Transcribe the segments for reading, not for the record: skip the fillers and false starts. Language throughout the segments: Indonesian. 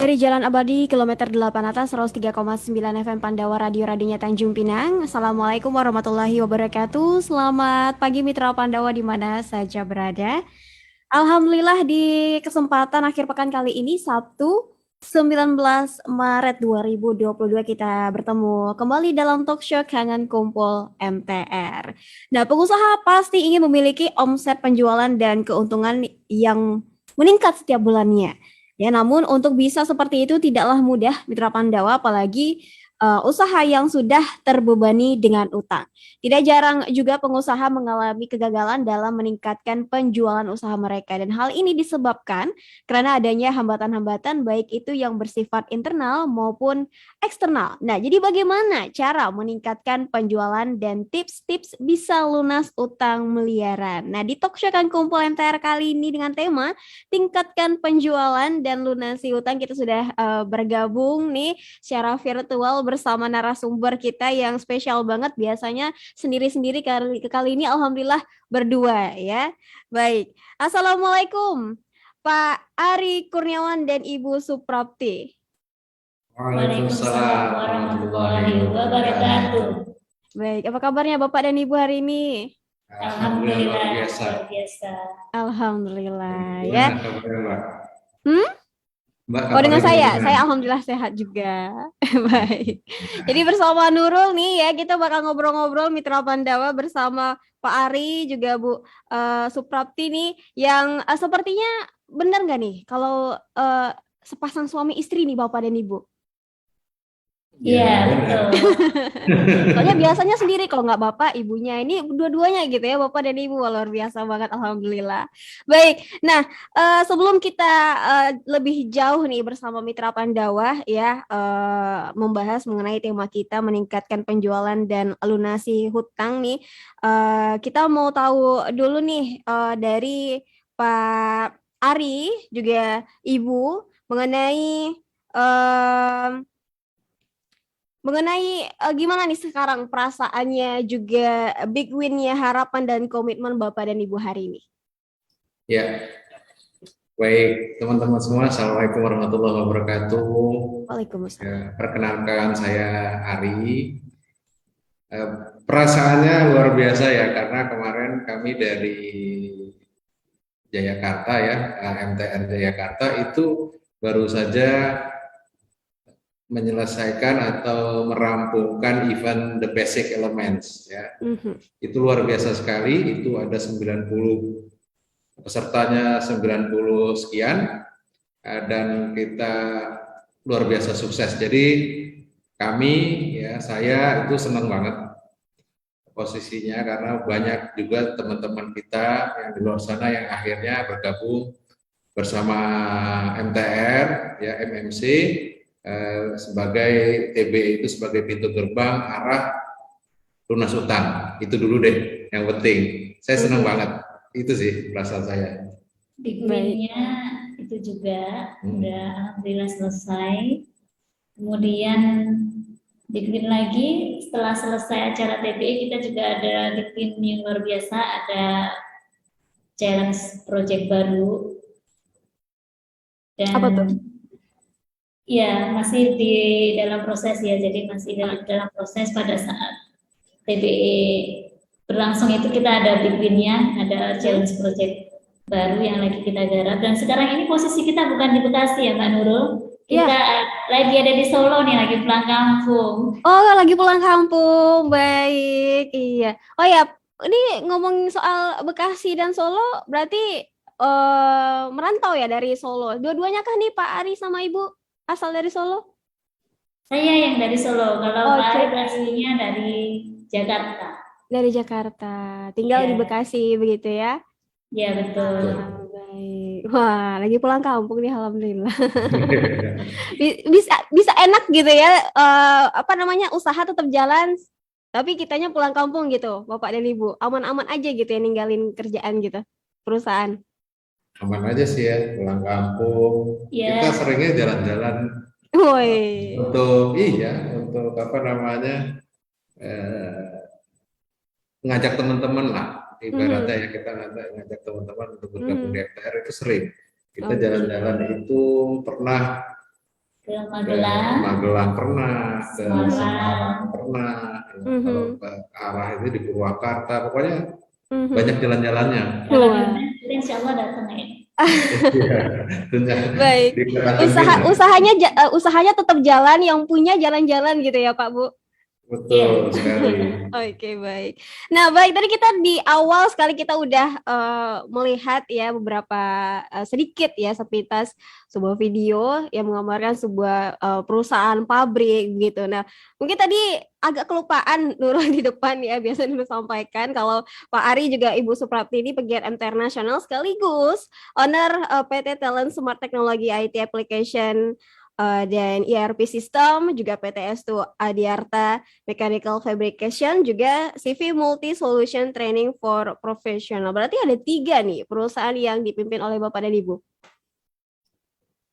Dari Jalan Abadi, kilometer 8 atas, 103,9 FM Pandawa, Radio-radionya Tanjung Pinang. Assalamualaikum warahmatullahi wabarakatuh. Selamat pagi Mitra Pandawa di mana saja berada. Alhamdulillah di kesempatan akhir pekan kali ini, Sabtu 19 Maret 2022 kita bertemu kembali dalam talk show Kangen Kumpul MTR. Nah, pengusaha pasti ingin memiliki omset penjualan dan keuntungan yang meningkat setiap bulannya. Ya, namun untuk bisa seperti itu tidaklah mudah Mitra Pandawa, apalagi usaha yang sudah terbebani dengan utang. Tidak jarang juga pengusaha mengalami kegagalan dalam meningkatkan penjualan usaha mereka, dan hal ini disebabkan karena adanya hambatan-hambatan baik itu yang bersifat internal maupun eksternal. Nah, jadi bagaimana cara meningkatkan penjualan dan tips-tips bisa lunas utang miliaran? Nah, di Talk Show Kan Kumpul MTR kali ini dengan tema tingkatkan penjualan dan lunasi utang, kita sudah bergabung nih secara virtual bersama narasumber kita yang spesial banget. Biasanya sendiri-sendiri, kali ini alhamdulillah berdua ya. Baik. Assalamualaikum Pak Ari Kurniawan dan Ibu Suprapti. Waalaikumsalam warahmatullahi wabarakatuh. Baik, apa kabarnya Bapak dan Ibu hari ini? Alhamdulillah luar biasa. Alhamdulillah ya. Gimana kabarnya, Mbak? Mbak, Oh, dengan kabarnya saya gimana? alhamdulillah sehat juga. Baik. Jadi bersama Nurul nih ya, kita bakal ngobrol-ngobrol Mitra Pandawa bersama Pak Ari juga Bu Suprapti nih, yang sepertinya benar nggak nih kalau sepasang suami istri nih Bapak dan Ibu? Iya, betul. Soalnya biasanya sendiri kalau nggak bapak ibunya, ini dua-duanya gitu ya, bapak dan ibu. Luar biasa banget, alhamdulillah. Baik, nah sebelum kita lebih jauh nih bersama Mitra Pandawa ya, membahas mengenai tema kita meningkatkan penjualan dan lunasi hutang nih, kita mau tahu dulu nih dari Pak Ari juga Ibu mengenai gimana nih sekarang perasaannya, juga big win-nya, harapan dan komitmen Bapak dan Ibu hari ini. Ya, baik teman-teman semua. Assalamualaikum warahmatullahi wabarakatuh. Waalaikumsalam. Ya, perkenalkan saya Ari. Perasaannya luar biasa ya, karena kemarin kami dari Jayakarta ya, MTR Jayakarta itu baru saja menyelesaikan atau merampungkan event The Basic Elements ya. Itu luar biasa sekali. Itu ada 90 pesertanya, 90 sekian, dan kita luar biasa sukses. Jadi kami ya, saya itu senang banget posisinya, karena banyak juga teman-teman kita yang di luar sana yang akhirnya bergabung bersama MTR ya, MMC sebagai TB, itu sebagai pintu gerbang arah lunas utang. Itu dulu deh yang penting. Saya senang banget. Itu sih perasaan saya. Big win-nya itu juga udah alhamdulillah selesai. Kemudian big win lagi setelah selesai acara TBE, kita juga ada big win yang luar biasa, ada challenge project baru. Dan apa tuh? Ya, masih di dalam proses ya, jadi masih dalam proses. Pada saat TBE berlangsung itu kita ada big win-nya, ada challenge project baru yang lagi kita garap. Dan sekarang ini posisi kita bukan di Bekasi ya Mbak Nurul, kita lagi ada di Solo nih, lagi pulang kampung. Oh, lagi pulang kampung, baik, iya. Oh ya, ini ngomong soal Bekasi dan Solo, berarti merantau ya dari Solo. Dua-duanya kah nih Pak Ari sama Ibu asal dari Solo? Saya yang dari Solo, kalau Pak Ari aslinya dari Jakarta. Dari Jakarta, tinggal di Bekasi begitu ya? Iya, betul. Baik. Wah, lagi pulang kampung nih, alhamdulillah. bisa enak gitu ya, usaha tetap jalan, tapi kitanya pulang kampung gitu, Bapak dan Ibu. Aman-aman aja gitu ya, ninggalin kerjaan gitu, perusahaan. Aman aja sih ya, pulang kampung. Kita seringnya jalan-jalan untuk apa namanya, ngajak teman-teman lah. Ibaratnya ya, kita ngajak teman-teman untuk bergabung di MTR itu sering. Kita jalan-jalan itu pernah ke ke Magelang, Magelang pernah, ke Semarang. Semarang pernah, kalau Mhm. ke arah itu di Purwakarta, pokoknya Mhm. banyak jalan-jalannya. Kalau Wah. diundang, kita insya Allah datang ya. Iya, tentunya Baik. dikerahkan lah. Usahanya tetap jalan, yang punya jalan-jalan gitu ya Pak Bu. Betul Iya. sekali. Oke, baik. Nah, baik, tadi kita di awal sekali kita udah melihat ya beberapa sedikit ya sepintas sebuah video yang menggambarkan sebuah perusahaan pabrik gitu. Nah, mungkin tadi agak kelupaan Nurul di depan ya, biasa Nurul sampaikan kalau Pak Ari juga Ibu Suprapti ini pegiat internasional sekaligus owner PT Talent Smart Technology IT Application dan ERP System, juga PT S2 Adiarta Mechanical Fabrication, juga CV Multi Solution Training for Professional. Berarti ada 3 nih perusahaan yang dipimpin oleh Bapak dan Ibu.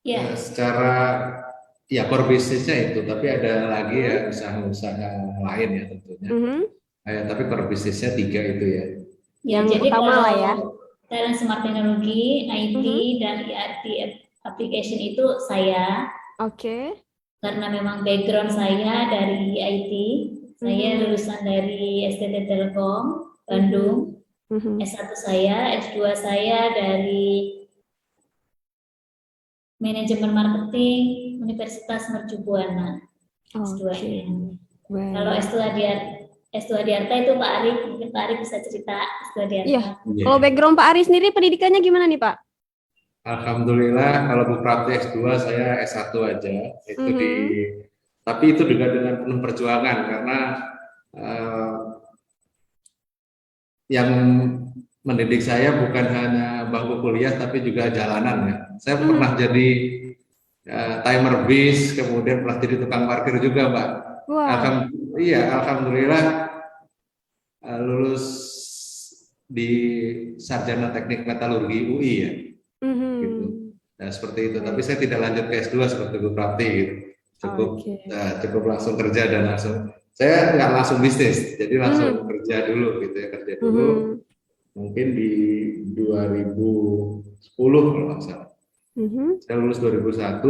Ya, Secara ya core bisnisnya itu, tapi ada lagi ya usaha-usaha lain ya tentunya. Tapi core bisnisnya 3 itu ya. Yang jadi utama kalau lah ya. Talent Smart Technology, IT, dan ERP Application itu saya. Oke. Karena memang background saya dari IT, saya lulusan dari STT Telkom, Bandung. S1 saya, S2 saya dari Manajemen Marketing Universitas Mercu Buana. S2-nya. Kalau S2 Adiarta itu Pak Ari, mungkin Pak Ari bisa cerita S2 Adiarta. Iya. Kalau background Pak Ari sendiri pendidikannya gimana nih Pak? Alhamdulillah, kalau Bu Prapti S2, saya S1 aja. Itu tapi itu juga dengan penuh perjuangan karena yang mendidik saya bukan hanya bangku kuliah tapi juga jalanan ya. Saya pernah jadi timer bis, kemudian pernah jadi tukang parkir juga, Mbak. Wow. Alhamdulillah lulus di Sarjana Teknik Metalurgi UI ya. Gitu. Nah, seperti itu. Tapi saya tidak lanjut ke S2 seperti Bu Prapti gitu. Cukup langsung kerja dan langsung. Saya nggak langsung bisnis, jadi langsung kerja dulu gitu ya, kerja dulu. Mungkin di 2010 kalau nggak salah. Saya lulus 2001,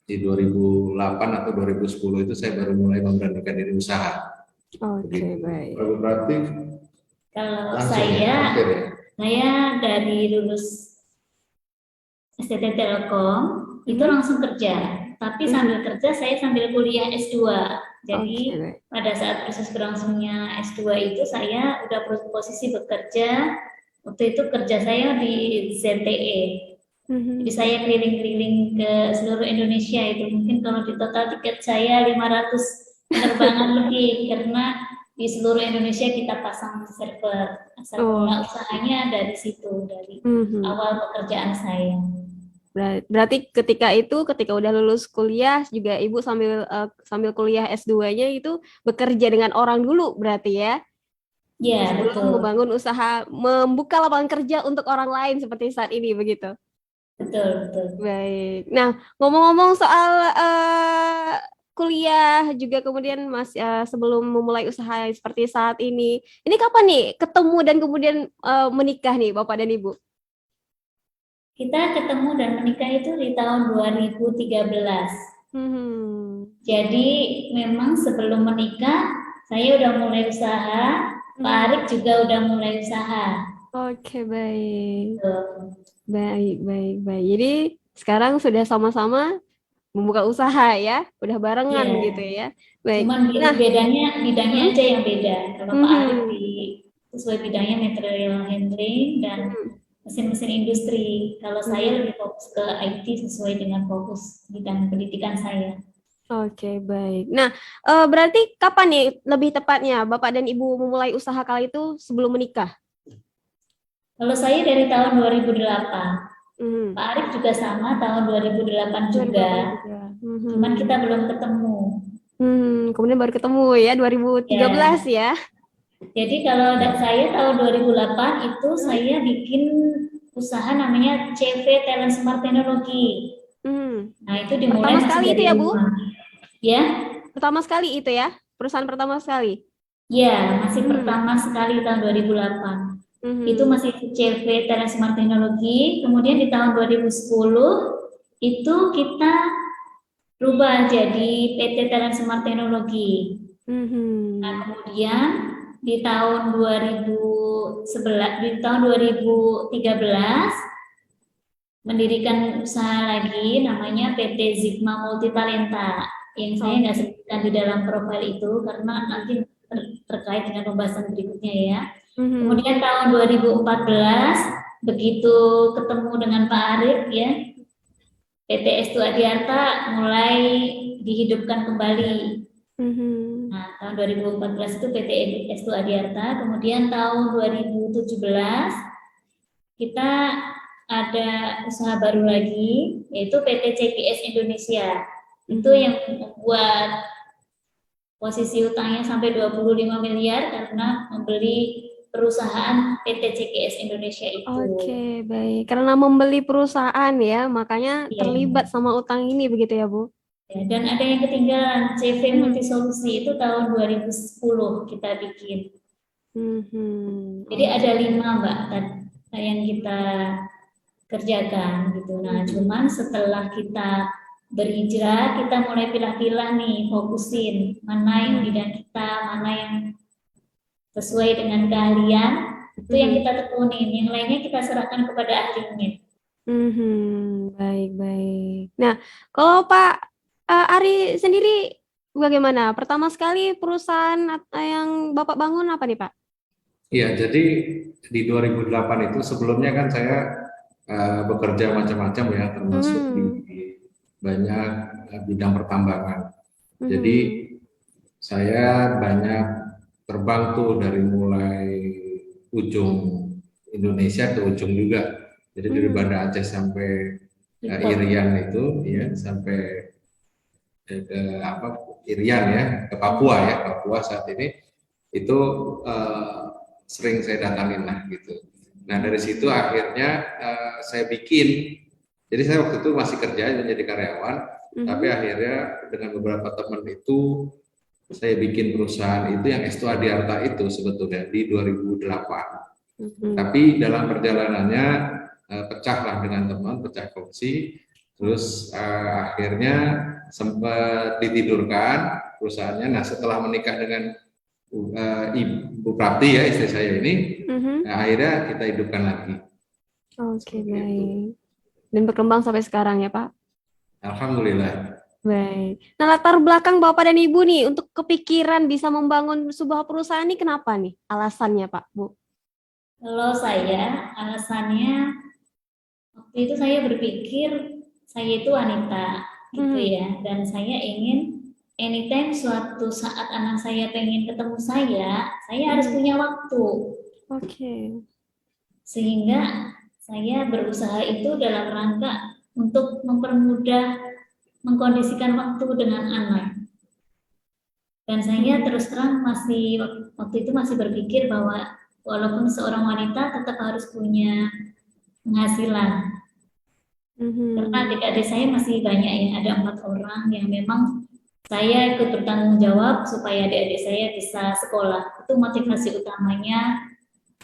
di 2008 atau 2010 itu saya baru mulai memberanikan diri usaha. Oke, baik. Kalau berarti kalau saya dari lulus STT Telkom itu langsung kerja, tapi sambil kerja saya sambil kuliah S2. Jadi pada saat proses berlangsungnya S2 itu saya udah posisi bekerja. Waktu itu kerja saya di ZTE. Jadi saya keliling-keliling ke seluruh Indonesia itu. Mungkin kalau di total tiket saya 500 penerbangan lebih, karena di seluruh Indonesia kita pasang server. Asal mula usahanya dari situ, dari awal pekerjaan saya. Berarti ketika udah lulus kuliah juga Ibu sambil kuliah S2-nya itu bekerja dengan orang dulu berarti ya? Iya, betul. Membangun usaha, membuka lapangan kerja untuk orang lain seperti saat ini begitu. Betul. Baik. Nah, ngomong-ngomong soal kuliah juga kemudian sebelum memulai usaha seperti saat ini kapan nih ketemu dan kemudian menikah nih Bapak dan Ibu? Kita ketemu dan menikah itu di tahun 2013. Jadi memang sebelum menikah saya udah mulai usaha, Pak Arif juga udah mulai usaha. Oke, baik. Baik. Jadi sekarang sudah sama-sama membuka usaha ya, udah barengan gitu ya. Baik. Cuman bidangnya aja yang beda. Kalau Pak Arif sesuai bidangnya material handling dan mesin-mesin industri. Kalau saya lebih fokus ke IT sesuai dengan fokus bidang pendidikan saya. Oke, baik. Nah, berarti kapan nih lebih tepatnya Bapak dan Ibu memulai usaha kali itu sebelum menikah? Kalau saya dari tahun 2008. Pak Arif juga sama tahun 2008 juga. Cuman kita belum ketemu. Kemudian baru ketemu ya 2013 ya. Jadi kalau saya tahun 2008 itu saya bikin usaha namanya CV Talent Smart Technology. Nah, itu dimulai pertama sekali itu ya, Bu? Ya. Pertama sekali itu ya? Perusahaan pertama sekali? Ya, masih pertama sekali tahun 2008. Itu masih CV Talent Smart Technology. Kemudian di tahun 2010 itu kita berubah jadi PT Talent Smart Teknologi. Nah, kemudian di tahun 2013 mendirikan usaha lagi namanya PT Zigma Multitalenta yang saya nggak sebutkan di dalam profil itu karena nanti terkait dengan pembahasan berikutnya ya. Kemudian tahun 2014 begitu ketemu dengan Pak Arif ya, PT Estu Adiarta mulai dihidupkan kembali. Nah, tahun 2014 itu PT Estu Adiarta, kemudian tahun 2017 kita ada usaha baru lagi, yaitu PT CGS Indonesia. Itu yang membuat posisi utangnya sampai 25 miliar karena membeli perusahaan PT CGS Indonesia itu. Oke, baik. Karena membeli perusahaan ya, makanya terlibat sama utang ini begitu ya, Bu? Ya, dan ada yang ketinggalan, CV Multisolusi itu tahun 2010 kita bikin. Jadi ada 5 Mbak yang kita kerjakan gitu. Nah, cuman setelah kita berhijrah, kita mulai pilah-pilah nih, fokusin mana yang bidang kita, mana yang sesuai dengan keahlian, itu yang kita tekunin, yang lainnya kita serahkan kepada ahlinya. Baik. Nah, kalau Pak Ari sendiri bagaimana? Pertama sekali perusahaan yang Bapak bangun apa nih, Pak? Iya, jadi di 2008 itu sebelumnya kan saya bekerja macam-macam ya, termasuk di banyak bidang pertambangan. Jadi saya banyak terbang tuh dari mulai ujung Indonesia ke ujung juga. Jadi dari Banda Aceh sampai Irian itu, ya sampai ke Irian ya, ke Papua ya, Papua saat ini itu sering saya datangin lah gitu. Nah dari situ akhirnya saya bikin. Jadi saya waktu itu masih kerja menjadi karyawan, tapi akhirnya dengan beberapa teman itu saya bikin perusahaan itu yang Estu Adiarta itu sebetulnya di 2008. Tapi dalam perjalanannya pecahlah dengan teman, pecah kongsi, terus akhirnya sempat ditidurkan perusahaannya. Nah setelah menikah dengan Ibu Prapti ya istri saya ini, nah, akhirnya kita hidupkan lagi. Oke, baik. Dan berkembang sampai sekarang ya Pak? Alhamdulillah. Baik. Nah, latar belakang Bapak dan Ibu nih untuk kepikiran bisa membangun sebuah perusahaan ini kenapa nih? Alasannya Pak, Bu? Kalau saya, alasannya waktu itu saya berpikir saya itu wanita gitu ya, dan saya ingin anytime suatu saat anak saya pengen ketemu saya harus punya waktu. Oke. Sehingga saya berusaha itu dalam rangka untuk mempermudah mengkondisikan waktu dengan anak. Dan saya terus terang waktu itu masih berpikir bahwa walaupun seorang wanita tetap harus punya penghasilan. Karena adik-adik saya masih banyak ya, ada 4 orang yang memang saya ikut bertanggung jawab supaya adik-adik saya bisa sekolah. Itu motivasi utamanya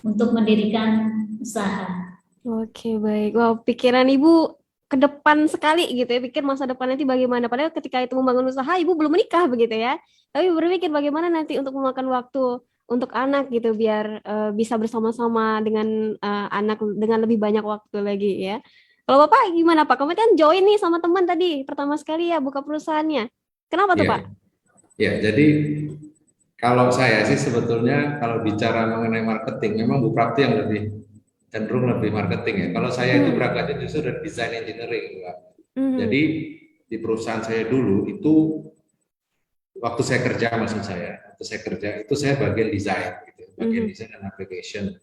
untuk mendirikan usaha. Oke, baik. Wow, pikiran Ibu ke depan sekali gitu ya, pikir masa depan nanti bagaimana. Padahal ketika itu membangun usaha, Ibu belum menikah begitu ya. Tapi berpikir bagaimana nanti untuk memakan waktu untuk anak gitu, biar bisa bersama-sama dengan anak dengan lebih banyak waktu lagi ya. Kalau Bapak gimana Pak? Kamu kan join nih sama teman tadi, pertama sekali ya buka perusahaannya. Kenapa tuh Pak? Ya, jadi kalau saya sih sebetulnya kalau bicara mengenai marketing, memang Bu Prapti yang cenderung lebih marketing ya. Kalau saya itu berangkatnya justru dari design engineering, Pak. Jadi di perusahaan saya dulu itu waktu saya kerja itu saya bagian desain, gitu, bagian desain dan application.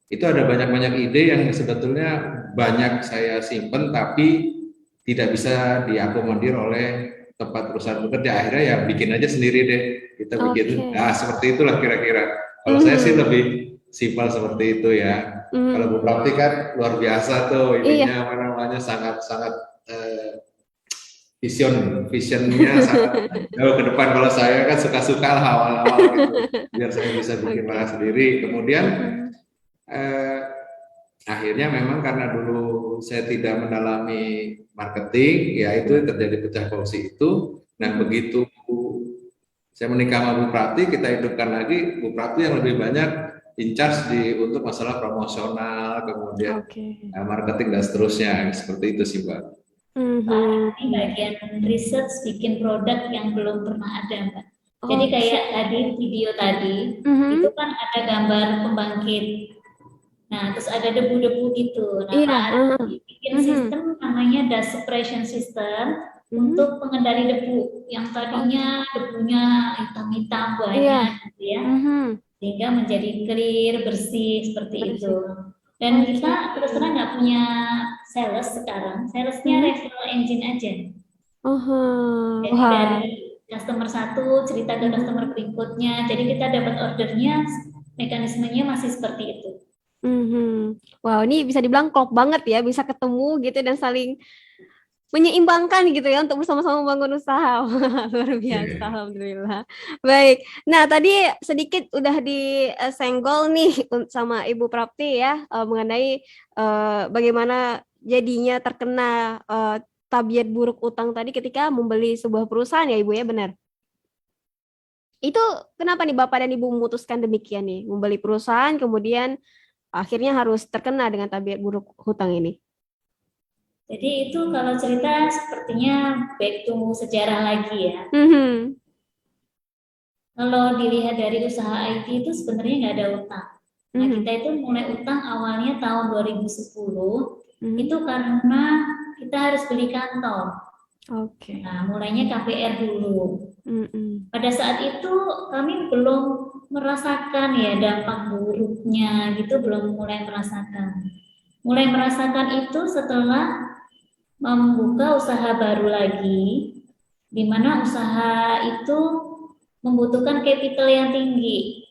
Itu ada banyak ide yang sebetulnya banyak saya simpen tapi tidak bisa diakomodir oleh tempat perusahaan bekerja. Akhirnya ya bikin aja sendiri deh, kita bikin. Nah seperti itulah kira-kira. Kalau saya sih lebih simpel seperti itu ya. Kalau Bu Prapti kan luar biasa tuh ininya, apa namanya, sangat visionnya sangat jauh ke depan. Kalau saya kan suka-suka lah awal-awal gitu, biar saya bisa bikin malah sendiri. Kemudian akhirnya memang karena dulu saya tidak mendalami marketing, ya itu terjadi pecah kongsi itu. Nah, begitu saya menikah sama Bu Prati, kita hidupkan lagi Bu Prati yang lebih banyak in charge untuk masalah promosional, kemudian marketing dan seterusnya, seperti itu sih Mbak. Ini bagian research bikin produk yang belum pernah ada Mbak. Jadi kayak tadi video tadi, itu kan ada gambar pembangkit. Nah, terus ada debu-debu gitu. Nah, Pak Ari bikin sistem namanya dust suppression system untuk pengendali debu yang tadinya debunya hitam-hitam banyak gitu ya. Sehingga menjadi clear, bersih seperti itu. Dan kita terus terang nggak punya sales sekarang. Salesnya referral engine aja. Jadi dari customer satu cerita ke customer berikutnya. Jadi kita dapat ordernya, mekanismenya masih seperti itu. Wow, ini bisa dibilang klop banget ya, bisa ketemu gitu dan saling menyeimbangkan gitu ya untuk bersama-sama membangun usaha. Luar biasa, alhamdulillah. Baik, nah tadi sedikit udah disenggol nih sama Ibu Prapti ya mengenai bagaimana jadinya terkena tabiat buruk utang tadi ketika membeli sebuah perusahaan ya Ibu ya, benar? Itu kenapa nih Bapak dan Ibu memutuskan demikian nih, membeli perusahaan kemudian akhirnya harus terkena dengan tabiat buruk hutang ini? Jadi itu kalau cerita sepertinya back to sejarah lagi ya. Kalau dilihat dari usaha IT itu sebenarnya nggak ada utang. Nah kita itu mulai utang awalnya tahun 2010 itu karena kita harus beli kantor. Nah mulainya KPR dulu. Pada saat itu kami belum merasakan ya dampak buruknya gitu, belum mulai merasakan. Mulai merasakan itu setelah membuka usaha baru lagi, di mana usaha itu membutuhkan capital yang tinggi.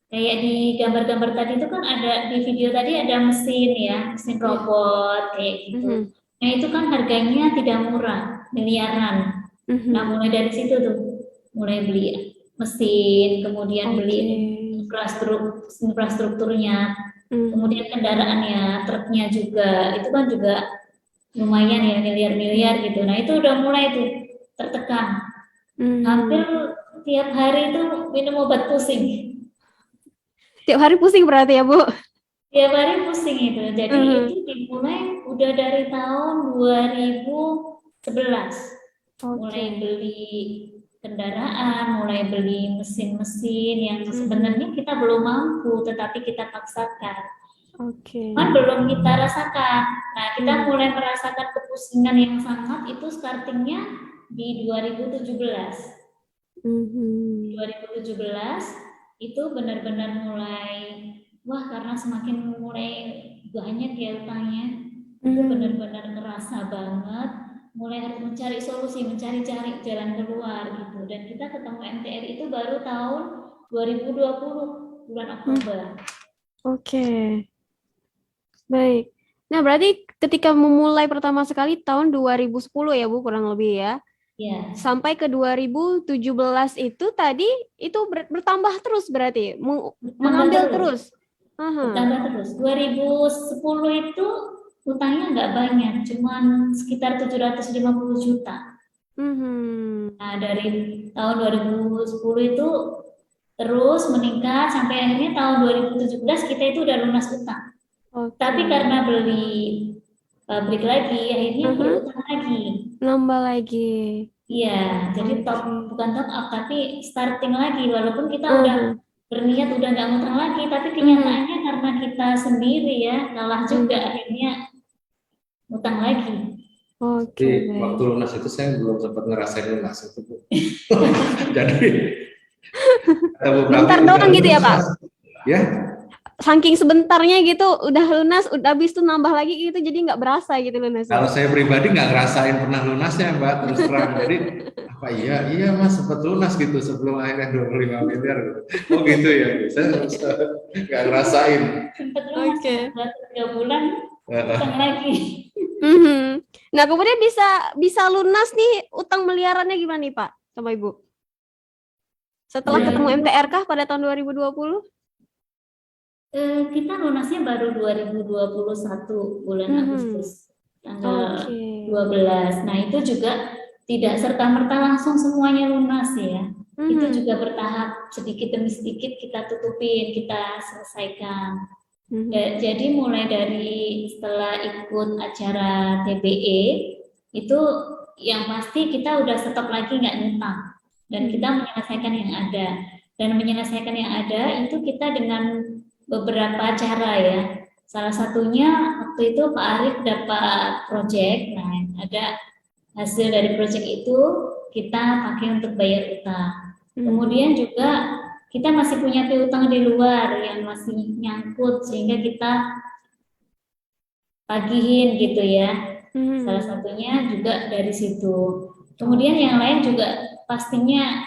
Kayak di gambar-gambar tadi itu kan ada, di video tadi ada mesin ya, mesin robot kayak gitu. Nah itu kan harganya tidak murah, miliaran. Nah mulai dari situ tuh, mulai beli mesin, kemudian beli infrastrukturnya, kemudian kendaraannya, truknya juga, itu kan juga lumayan ya, miliar-miliar gitu. Nah itu udah mulai tuh tertekan. Hampir tiap hari itu minum obat pusing. Tiap hari pusing berarti ya Bu? Tiap hari pusing itu. Jadi itu dimulai udah dari tahun 2011. Mulai beli kendaraan, mulai beli mesin-mesin yang sebenarnya kita belum mampu, tetapi kita paksakan. Kan belum kita rasakan. Nah, kita mulai merasakan kepusingan yang sangat itu startingnya di 2017. 2017 itu benar-benar mulai karena semakin mulai banyak ya utangnya, itu benar-benar ngerasa banget, mulai harus mencari solusi, mencari-cari jalan keluar gitu. Dan kita ketemu MTR itu baru tahun 2020 bulan Oktober. Baik. Nah, berarti ketika memulai pertama sekali tahun 2010 ya Bu, kurang lebih ya. Ya. Sampai ke 2017 itu tadi itu bertambah terus berarti, mengambil terus. Bertambah terus. 2010 itu utangnya nggak banyak, cuman sekitar 750 juta. Nah, dari tahun 2010 itu terus meningkat sampai akhirnya tahun 2017 kita itu udah lunas utang. Tapi karena beli pabrik lagi, akhirnya berutang lagi. Nambah lagi. Iya, jadi bukan top up, tapi starting lagi. Walaupun kita udah berniat udah nggak ngutang lagi, tapi kenyataannya karena kita sendiri ya kalah juga, akhirnya ngutang lagi. Jadi waktu lunas itu saya belum sempat ngerasain lunas itu Bu. Jadi bentar doang gitu ya Pak? Ya. Saking sebentarnya gitu, udah lunas, udah habis itu nambah lagi gitu, jadi nggak berasa gitu lunasnya. Kalau saya pribadi nggak ngerasain pernah lunasnya Mbak, terus terang. Jadi apa iya Mas sempat lunas gitu sebelum akhirnya 25 miliar gitu. Oh gitu ya, saya nggak ngerasain. Sempat lunas 3 bulan, utang lagi. Nah kemudian bisa lunas nih utang miliarannya gimana nih Pak sama Ibu? Setelah ketemu MTR kah pada tahun 2020? Kita lunasnya baru 2021 bulan Agustus. tanggal Oke. 12. Nah, itu juga tidak serta-merta langsung semuanya lunas ya. Itu juga bertahap, sedikit demi sedikit kita tutupin, kita selesaikan. Jadi mulai dari setelah ikut acara TBE, itu yang pasti kita udah stop lagi nggak nyutang. Dan kita menyelesaikan yang ada. Dan menyelesaikan yang ada itu kita dengan beberapa cara ya. Salah satunya waktu itu Pak Arif dapat project, nah ada hasil dari project itu kita pakai untuk bayar utang. Kemudian juga kita masih punya piutang di luar yang masih nyangkut sehingga kita tagihin gitu ya. Salah satunya juga dari situ. Kemudian yang lain juga pastinya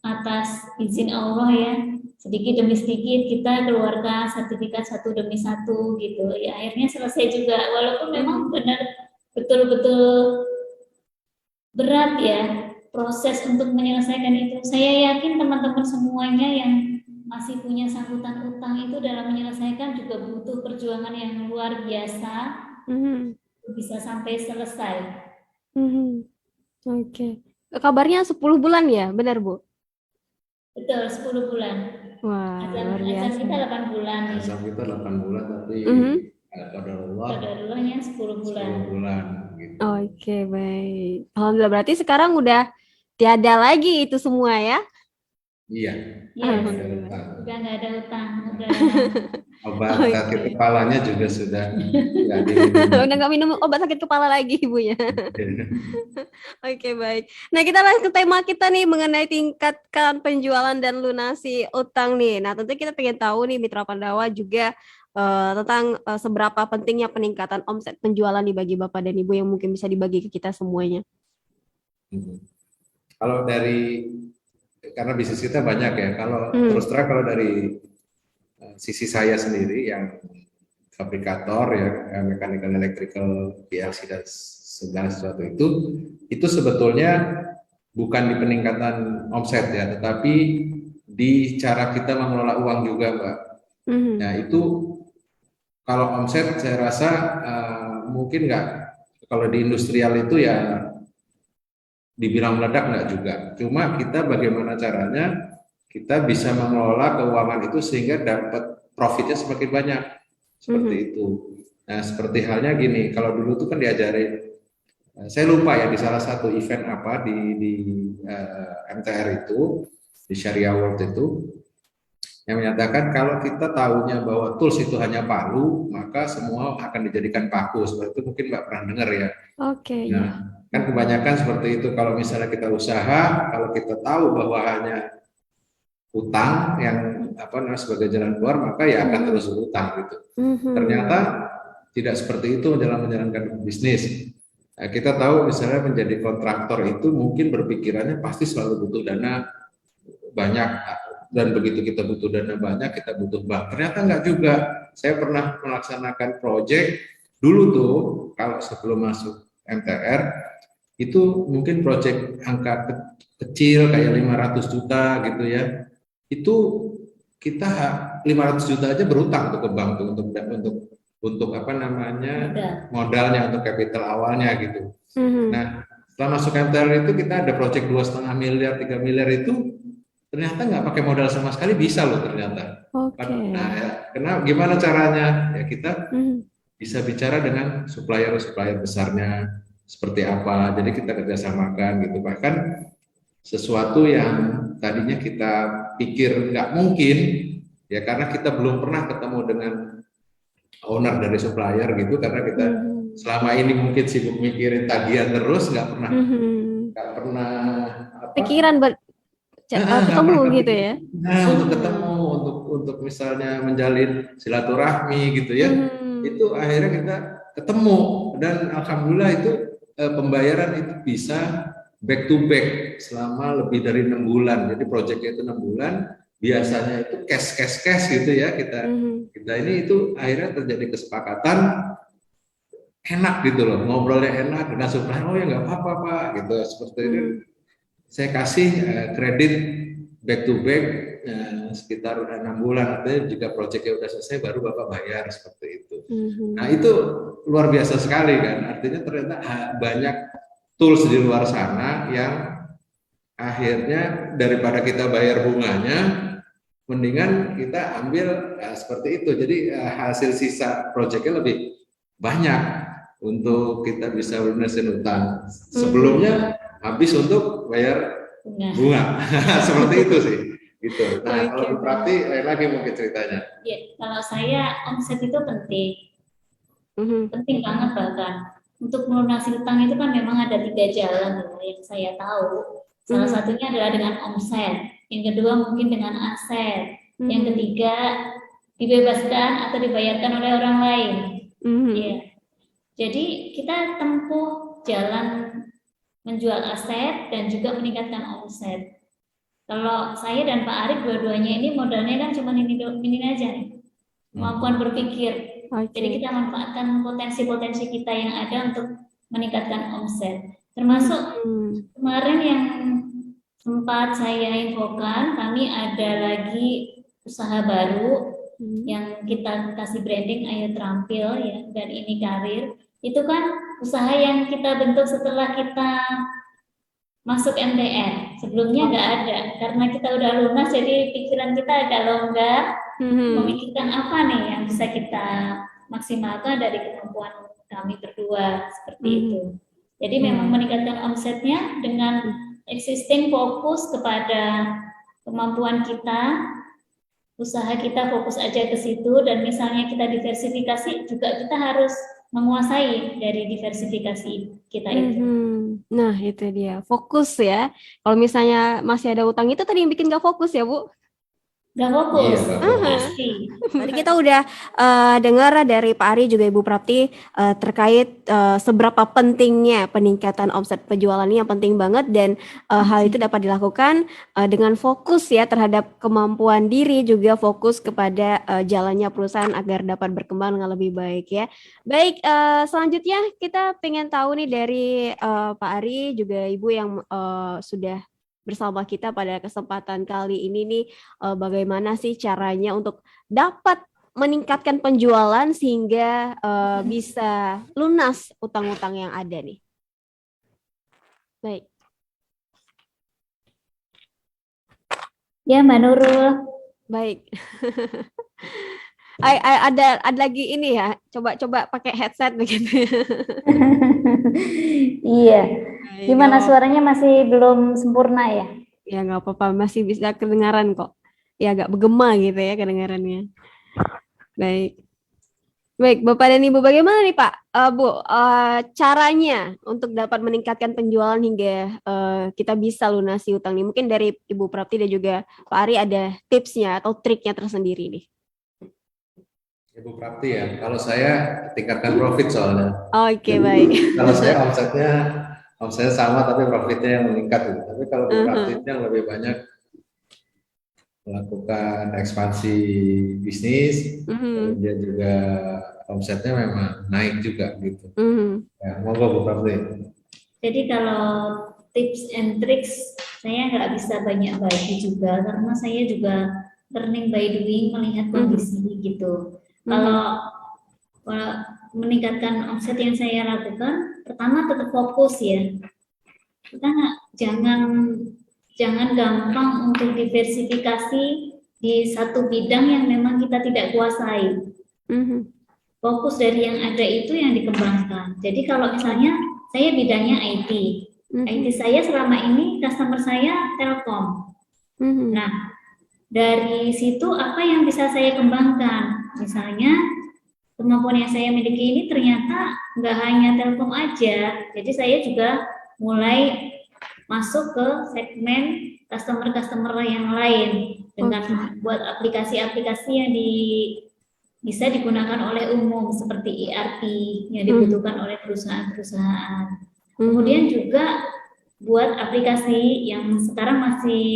atas izin Allah ya, sedikit demi sedikit kita keluarkan sertifikat satu demi satu gitu ya, akhirnya selesai juga walaupun memang benar betul-betul berat ya proses untuk menyelesaikan itu. Saya yakin teman-teman semuanya yang masih punya sangkutan utang itu dalam menyelesaikan juga butuh perjuangan yang luar biasa bisa sampai selesai. Oke. Kabarnya 10 bulan ya, benar Bu? Betul, 10 bulan. Wah, luar Azam biasa. kita 8 bulan. Azam kita 8 bulan, tapi Qadarullah 10 bulan. 10 bulan gitu. Oke, baik. Alhamdulillah, berarti sekarang udah tiada lagi itu semua ya? Iya. Yes. Udah nggak ada utang. Obat sakit kepalanya juga sudah nggak udah nggak minum obat sakit kepala lagi ibunya. Oke, baik. Nah, kita lanjut ke tema kita nih mengenai tingkatkan penjualan dan lunasi utang nih. Nah, tentu kita pengen tahu nih Mitra Pandawa juga tentang seberapa pentingnya peningkatan omset penjualan nih bagi Bapak dan Ibu yang mungkin bisa dibagi ke kita semuanya. Kalau karena bisnis kita banyak ya. Kalau terus terang kalau dari sisi saya sendiri yang fabrikator ya, mechanical, electrical, PLC dan segala sesuatu itu sebetulnya bukan di peningkatan omset ya, tetapi di cara kita mengelola uang juga, Mbak. Nah itu kalau omset saya rasa mungkin nggak, kalau di industrial itu ya dibilang meledak nggak juga. Cuma kita bagaimana caranya kita bisa mengelola keuangan itu sehingga dapat profitnya semakin banyak, seperti itu. Nah seperti halnya gini, kalau dulu tuh kan diajarin, saya lupa ya di salah satu event apa di MTR itu, di Syariah World itu, yang menyatakan kalau kita tahunya bahwa tools itu hanya palu, maka semua akan dijadikan paku. Seperti itu mungkin Mbak pernah dengar ya. Oke. Nah, kan kebanyakan seperti itu. Kalau misalnya kita usaha, kalau kita tahu bahwa hanya utang yang sebagai jalan keluar, maka ya akan terus berutang gitu. Ternyata tidak seperti itu dalam menjalankan bisnis. Nah, kita tahu misalnya menjadi kontraktor itu mungkin berpikirannya pasti selalu butuh dana banyak, dan begitu kita butuh dana banyak kita butuh bank. Ternyata enggak juga. Saya pernah melaksanakan proyek dulu tuh, kalau sebelum masuk MTR itu mungkin proyek angka kecil kayak 500 juta gitu ya. Itu kita 500 juta aja berutang tuh ke bank tuh untuk modalnya, untuk capital awalnya gitu. Nah setelah masuk MTR itu kita ada proyek 2,5 miliar 3 miliar itu ternyata nggak pakai modal sama sekali bisa loh ternyata. Nah ya, gimana caranya ya, kita bisa bicara dengan supplier besarnya seperti apa, jadi kita kerjasamakan gitu. Bahkan sesuatu yang tadinya kita pikir nggak mungkin ya, karena kita belum pernah ketemu dengan owner dari supplier gitu, karena kita selama ini mungkin sibuk mikirin tagihan terus, nggak pernah pikiran ketemu gitu ya. Nah untuk ketemu, untuk misalnya menjalin silaturahmi gitu ya, itu akhirnya kita ketemu, dan alhamdulillah itu pembayaran itu bisa back to back selama lebih dari 6 bulan. Jadi proyeknya itu 6 bulan, biasanya itu cash gitu ya. Kita ini itu akhirnya terjadi kesepakatan enak gitu loh, ngobrolnya enak dengan supplier. Oh ya nggak apa-apa Pak gitu, seperti itu. Saya kasih kredit back to back sekitar 6 bulan. Artinya jika proyeknya udah selesai baru Bapak bayar seperti itu. Nah itu luar biasa sekali kan. Artinya ternyata banyak tools di luar sana yang akhirnya daripada kita bayar bunganya, mendingan kita ambil seperti itu. Jadi hasil sisa proyeknya lebih banyak untuk kita bisa lunasin utang. Sebelumnya habis untuk bayar bunga. Seperti itu sih. Gitu. Nah, kalau Bu Prati lagi mungkin ceritanya. Ya, kalau saya omset itu penting. Penting banget bahkan. Untuk melunasi utang itu kan memang ada 3 jalan yang saya tahu. Salah satunya adalah dengan omset. Yang kedua mungkin dengan aset. Yang ketiga dibebaskan atau dibayarkan oleh orang lain. Ya. Jadi kita tempuh jalan menjual aset dan juga meningkatkan omset. Kalau saya dan Pak Arif dua-duanya ini modalnya kan cuma ini aja nih, kemampuan berpikir. Jadi kita manfaatkan potensi-potensi kita yang ada untuk meningkatkan omset. Termasuk kemarin yang sempat saya infokan, kami ada lagi usaha baru yang kita kasih branding Ayo Terampil ya, dan ini karir. Itu kan usaha yang kita bentuk setelah kita masuk MTN. Sebelumnya nggak ada, karena kita udah lunas jadi pikiran kita agak longgar, memikirkan apa nih yang bisa kita maksimalkan dari kemampuan kami berdua, seperti itu. Jadi memang meningkatkan omsetnya dengan existing fokus kepada kemampuan kita, usaha kita fokus aja ke situ, dan misalnya kita diversifikasi juga kita harus menguasai dari diversifikasi kita itu. Nah itu dia, fokus ya. Kalau misalnya masih ada utang itu tadi yang bikin gak fokus ya Bu? Gak fokus, Iya, pasti. Tadi kita udah dengar dari Pak Ari juga Ibu Prapti terkait seberapa pentingnya peningkatan omset penjualan ini, yang penting banget, dan hal itu dapat dilakukan dengan fokus ya terhadap kemampuan diri, juga fokus kepada jalannya perusahaan agar dapat berkembang dengan lebih baik ya. Baik, selanjutnya kita pengen tahu nih dari Pak Ari juga Ibu yang sudah bersama kita pada kesempatan kali ini nih, bagaimana sih caranya untuk dapat meningkatkan penjualan sehingga bisa lunas utang-utang yang ada nih. Baik. Ya, Mbak Nurul. Baik. Ada lagi ini ya, coba pakai headset begitu. Iya. Gimana suaranya masih belum sempurna ya? Ya nggak apa-apa, masih bisa kedengaran kok. Ya agak bergema gitu ya kedengarannya. Baik. Baik, Bapak dan Ibu, bagaimana nih Pak, Bu, caranya untuk dapat meningkatkan penjualan hingga kita bisa lunasi utang nih? Mungkin dari Ibu Prapti dan juga Pak Ari ada tipsnya atau triknya tersendiri nih. Ibu Prapti ya, kalau saya tingkatkan profit soalnya. Oke, baik. Kalau saya omsetnya sama tapi profitnya yang meningkat gitu. Tapi kalau Bu Prapti yang lebih banyak melakukan ekspansi bisnis, kemudian juga omsetnya memang naik juga gitu. Ya, monggo Bu Prapti. Jadi kalau tips and tricks saya nggak bisa banyak bagi juga, karena saya juga learning by doing, melihat kondisi gitu. Kalau meningkatkan omset yang saya lakukan, pertama tetap fokus ya. Kita jangan gampang untuk diversifikasi di satu bidang yang memang kita tidak kuasai. Fokus dari yang ada itu yang dikembangkan. Jadi kalau misalnya saya bidangnya IT, IT saya selama ini customer saya Telkom. Nah, dari situ apa yang bisa saya kembangkan? Misalnya kemampuan yang saya miliki ini ternyata nggak hanya Telkom aja, jadi saya juga mulai masuk ke segmen customer yang lain dengan buat aplikasi-aplikasi yang bisa digunakan oleh umum seperti ERP yang dibutuhkan oleh perusahaan-perusahaan. Kemudian juga buat aplikasi yang sekarang masih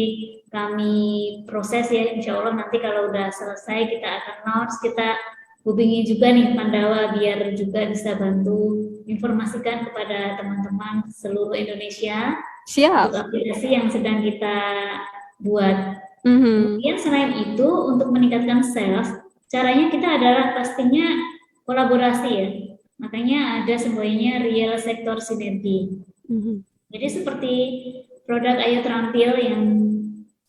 kami proses ya, insya Allah nanti kalau udah selesai kita akan launch, kita hubungi juga nih Pandawa biar juga bisa bantu informasikan kepada teman-teman seluruh Indonesia. Siap. Untuk aplikasi yang sedang kita buat. Kemudian selain itu untuk meningkatkan sales, caranya kita adalah pastinya kolaborasi ya. Makanya ada semuanya real sector synergy. Jadi seperti produk Ayo Terampil yang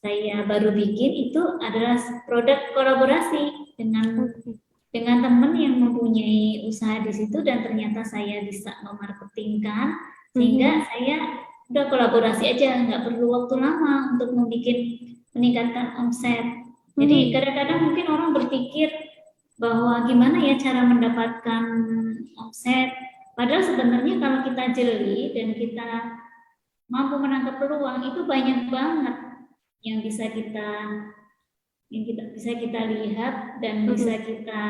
saya baru bikin itu adalah produk kolaborasi dengan teman yang mempunyai usaha di situ, dan ternyata saya bisa memarketingkan sehingga saya udah kolaborasi aja, nggak perlu waktu lama untuk meningkatkan omset. Jadi kadang-kadang mungkin orang berpikir bahwa gimana ya cara mendapatkan omset, padahal sebenarnya kalau kita jeli dan kita mampu menangkap peluang itu banyak banget yang bisa kita lihat dan bisa kita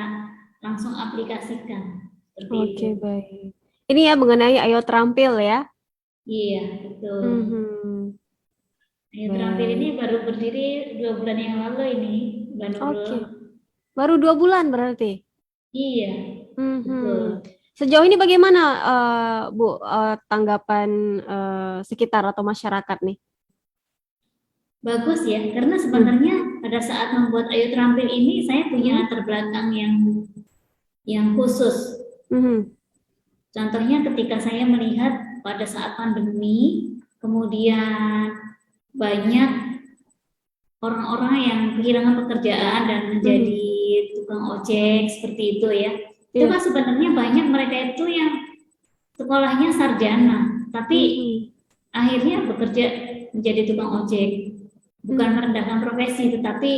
langsung aplikasikan. Oke, baik. Ini ya mengenai Ayo Terampil ya? Iya, betul. Ayo Terampil ini baru berdiri 2 bulan yang lalu ini. Oke. Baru 2 bulan berarti? Iya, betul. Sejauh ini bagaimana Bu tanggapan sekitar atau masyarakat nih? Bagus ya, karena sebenarnya pada saat membuat Ayo Terampil ini saya punya latar belakang yang khusus. Contohnya ketika saya melihat pada saat pandemi, kemudian banyak orang-orang yang kehilangan pekerjaan dan menjadi tukang ojek seperti itu ya. Itu kan sebenarnya banyak mereka itu yang sekolahnya sarjana, tapi akhirnya bekerja menjadi tukang ojek. Bukan merendahkan profesi, tetapi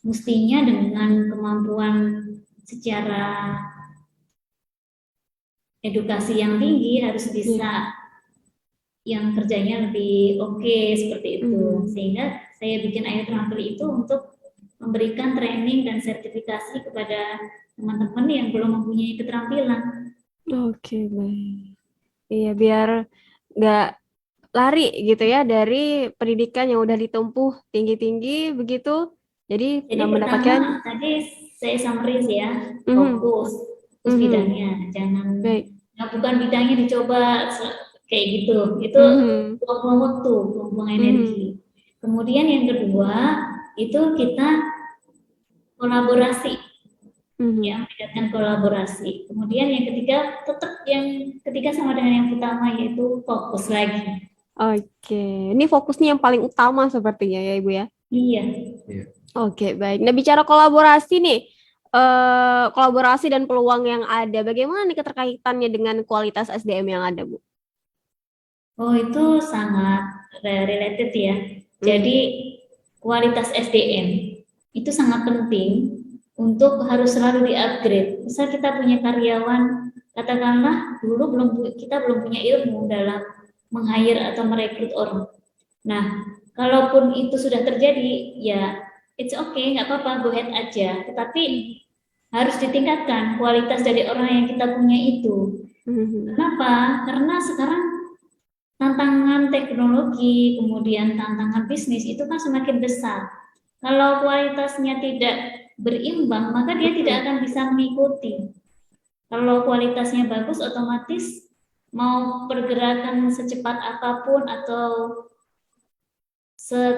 mestinya dengan kemampuan secara edukasi yang tinggi harus bisa yang kerjanya lebih oke seperti itu. Sehingga saya bikin Ayo Terampil itu untuk memberikan training dan sertifikasi kepada teman-teman yang belum mempunyai keterampilan. Oke, baik. Iya, biar nggak lari gitu ya dari pendidikan yang udah ditempuh tinggi-tinggi begitu. Jadi mendapatkan tadi saya summary ya, fokus bidangnya, jangan bukan bidangnya dicoba kayak gitu. Itu buang waktu, buang energi. Kemudian yang kedua itu kita kolaborasi. Yang meningkatkan kolaborasi. Kemudian yang ketiga tetap yang ketiga sama dengan yang pertama, yaitu fokus lagi. Oke, ini fokusnya yang paling utama sepertinya ya Ibu ya? Iya. Oke, baik. Nah, bicara kolaborasi nih, kolaborasi dan peluang yang ada, bagaimana nih keterkaitannya dengan kualitas SDM yang ada, Bu? Oh, itu sangat related ya. Jadi kualitas SDM itu sangat penting untuk harus selalu di-upgrade. Misal kita punya karyawan, katakanlah dulu kita belum punya ilmu dalam meng-hire atau merekrut orang. Nah, kalaupun itu sudah terjadi, ya it's okay, nggak apa-apa, go ahead aja. Tetapi harus ditingkatkan kualitas dari orang yang kita punya itu. Kenapa? Karena sekarang tantangan teknologi, kemudian tantangan bisnis itu kan semakin besar. Kalau kualitasnya tidak berimbang, maka dia tidak akan bisa mengikuti. Kalau kualitasnya bagus, otomatis mau pergerakan secepat apapun atau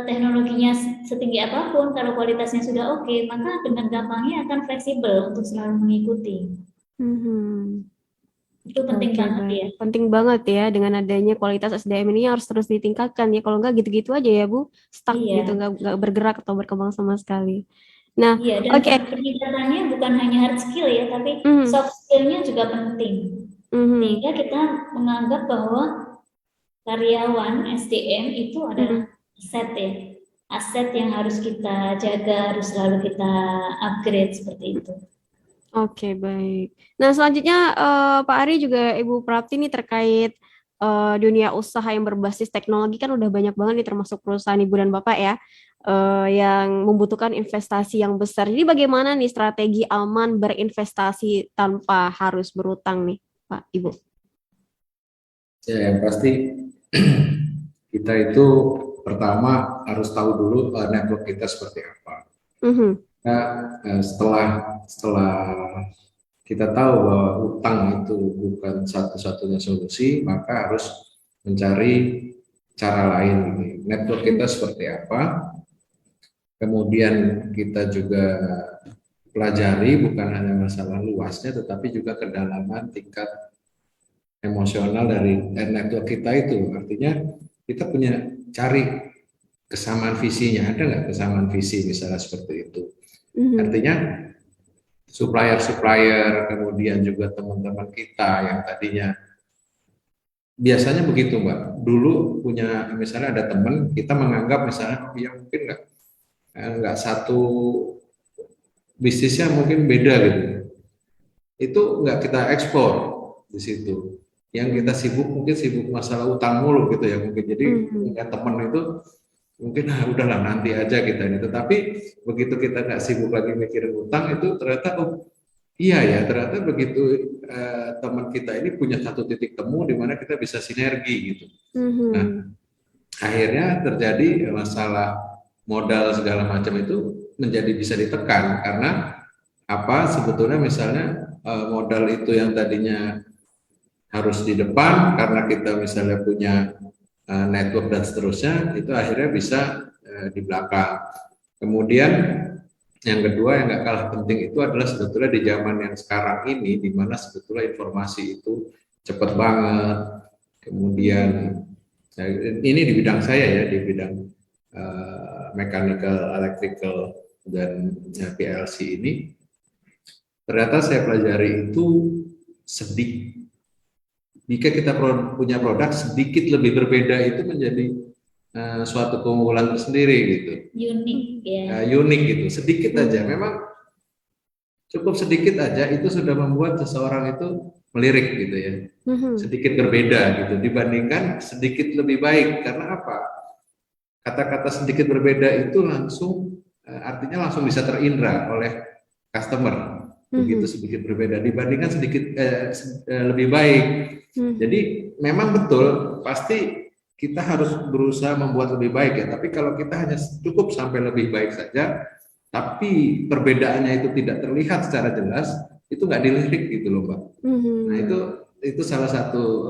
teknologinya setinggi apapun, kalau kualitasnya sudah oke, maka dengan gampangnya akan fleksibel untuk selalu mengikuti. Itu penting banget ya. Penting banget ya, dengan adanya kualitas SDM ini harus terus ditingkatkan ya. Kalau enggak gitu-gitu aja ya Bu, stuck gitu, enggak bergerak atau berkembang sama sekali. Nah, dan peningkatannya bukan hanya hard skill ya, tapi soft skill-nya juga penting. Sehingga kita menganggap bahwa karyawan SDM itu adalah aset ya, aset yang harus kita jaga, harus selalu kita upgrade seperti itu. Oke, baik. Nah, selanjutnya Pak Ari juga Ibu Prapti nih terkait dunia usaha yang berbasis teknologi kan udah banyak banget nih, termasuk perusahaan Ibu dan Bapak ya, yang membutuhkan investasi yang besar. Jadi bagaimana nih strategi aman berinvestasi tanpa harus berutang nih, Pak, Ibu? Ya, yang pasti kita itu pertama harus tahu dulu network kita seperti apa. Nah, setelah kita tahu bahwa utang itu bukan satu-satunya solusi, maka harus mencari cara lain. Network kita seperti apa? Kemudian kita juga pelajari bukan hanya masalah luasnya, tetapi juga kedalaman tingkat emosional dari network kita itu. Artinya kita punya cari kesamaan visinya, ada nggak kesamaan visi misalnya seperti itu. Artinya supplier-supplier, kemudian juga teman-teman kita yang tadinya biasanya begitu Mbak. Dulu punya misalnya ada teman, kita menganggap misalnya ya mungkin nggak satu bisnisnya mungkin beda gitu. Itu nggak kita ekspor di situ. Yang kita sibuk mungkin sibuk masalah utang mulu gitu ya mungkin. Jadi punya teman itu mungkin udahlah nanti aja kita ini. Tetapi begitu kita nggak sibuk lagi mikirin utang itu ternyata iya ya ternyata begitu teman kita ini punya satu titik temu di mana kita bisa sinergi gitu. Nah akhirnya terjadi masalah modal segala macam itu menjadi bisa ditekan karena apa sebetulnya misalnya modal itu yang tadinya harus di depan karena kita misalnya punya network dan seterusnya itu akhirnya bisa di belakang. Kemudian yang kedua yang nggak kalah penting itu adalah sebetulnya di zaman yang sekarang ini di mana sebetulnya informasi itu cepat banget. Kemudian ini di bidang saya ya di bidang mechanical, electrical dan PLC ini ternyata saya pelajari itu sedikit. Jika kita punya produk sedikit lebih berbeda itu menjadi suatu keunggulan tersendiri gitu. Unik ya. Unik gitu, sedikit aja. Memang cukup sedikit aja itu sudah membuat seseorang itu melirik gitu ya. Sedikit berbeda gitu dibandingkan sedikit lebih baik. Karena apa? Kata-kata sedikit berbeda itu langsung artinya langsung bisa terindra oleh customer. Begitu sedikit berbeda dibandingkan sedikit lebih baik. Jadi memang betul pasti kita harus berusaha membuat lebih baik ya. Tapi kalau kita hanya cukup sampai lebih baik saja, tapi perbedaannya itu tidak terlihat secara jelas, itu nggak dilirik gitu loh Mbak. Nah itu salah satu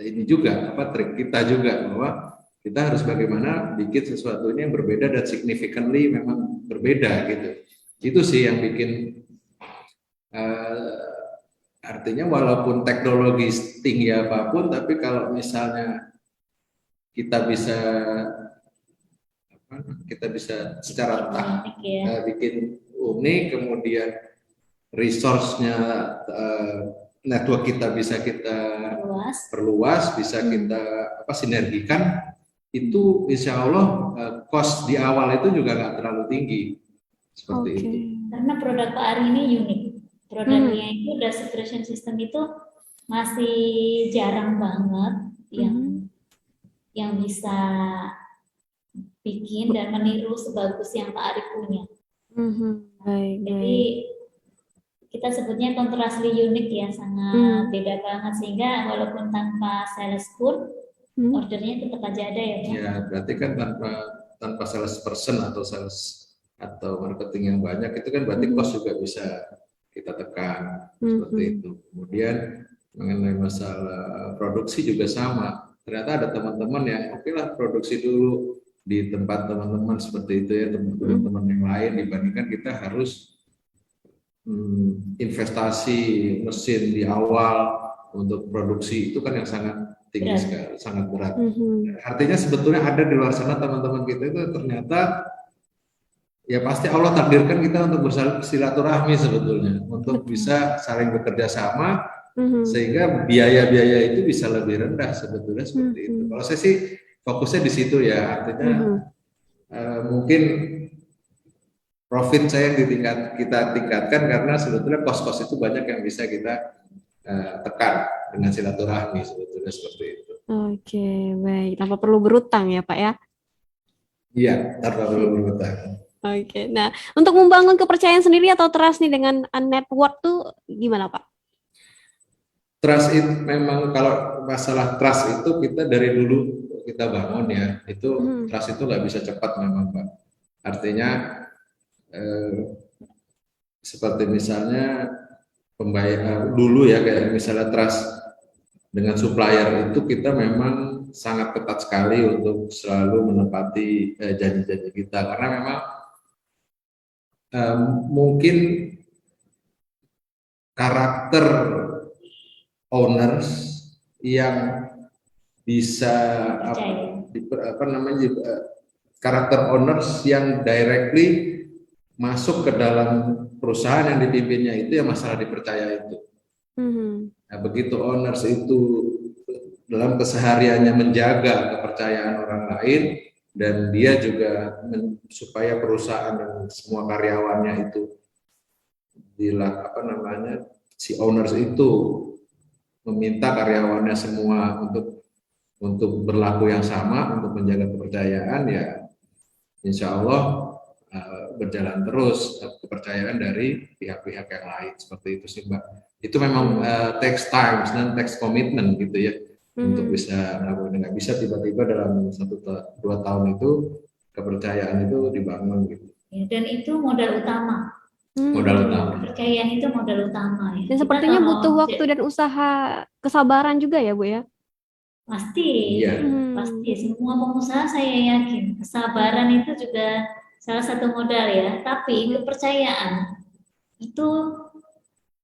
ini juga apa trik kita juga bahwa kita harus bagaimana bikin sesuatu ini yang berbeda dan significantly memang berbeda gitu. Itu sih yang bikin artinya walaupun teknologi tinggi apapun, tapi kalau misalnya kita bisa secara bikin unik, kemudian resource-nya network kita bisa kita perluas, bisa kita sinergikan, itu insya Allah cost di awal itu juga nggak terlalu tinggi seperti itu. Karena produk Pak Ari ini unik. Produknya itu gas separation system itu masih jarang banget yang bisa bikin dan meniru sebagus yang Pak Ari punya. Jadi kita sebutnya kontrasli unik ya, sangat beda banget sehingga walaupun tanpa sales pun ordernya tetap aja ada ya. Ya berarti kan tanpa sales person atau marketing yang banyak itu kan berarti cost juga bisa kita tekan seperti itu. Kemudian mengenai masalah produksi juga sama. Ternyata ada teman-teman yang oke lah produksi dulu di tempat teman-teman seperti itu ya, teman-teman yang lain dibandingkan kita harus investasi mesin di awal untuk produksi itu kan yang sangat tinggi sekali, sangat berat. Artinya sebetulnya ada di luar sana teman-teman kita itu ternyata ya pasti Allah takdirkan kita untuk bersilaturahmi sebetulnya, untuk bisa saling bekerja sama sehingga biaya-biaya itu bisa lebih rendah sebetulnya seperti itu. Kalau saya sih fokusnya di situ ya, artinya mungkin profit saya kita tingkatkan karena sebetulnya kos-kos itu banyak yang bisa kita tekan dengan silaturahmi sebetulnya seperti itu. Oke, baik. Tanpa perlu berutang ya Pak ya? Iya, tanpa perlu berutang. Oke, nah untuk membangun kepercayaan sendiri atau trust nih dengan network tuh gimana Pak? Trust itu memang kalau masalah trust itu kita dari dulu kita bangun ya, itu trust itu nggak bisa cepat memang Pak. Artinya seperti misalnya pembayaran dulu ya kayak misalnya trust dengan supplier itu kita memang sangat ketat sekali untuk selalu menepati janji-janji kita karena memang mungkin karakter owners yang bisa karakter owners yang directly masuk ke dalam perusahaan yang dipimpinnya, itu yang masalah dipercaya itu. Nah, begitu owners itu dalam kesehariannya menjaga kepercayaan orang lain, dan dia juga supaya perusahaan dan semua karyawannya itu si owners itu meminta karyawannya semua untuk berlaku yang sama, untuk menjaga kepercayaan, ya insya Allah berjalan terus kepercayaan dari pihak-pihak yang lain. Seperti itu sih Mbak. Itu memang takes time dan takes commitment gitu ya, untuk bisa nggak bisa tiba-tiba dalam 1-2 tahun itu kepercayaan itu dibangun gitu. Ya, dan itu modal utama. Modal utama. Kepercayaan itu modal utama ya. Dan sepertinya butuh waktu dan usaha, kesabaran juga ya Bu ya? Pasti, pasti. Semua pengusaha saya yakin kesabaran itu juga salah satu modal ya. Tapi kepercayaan itu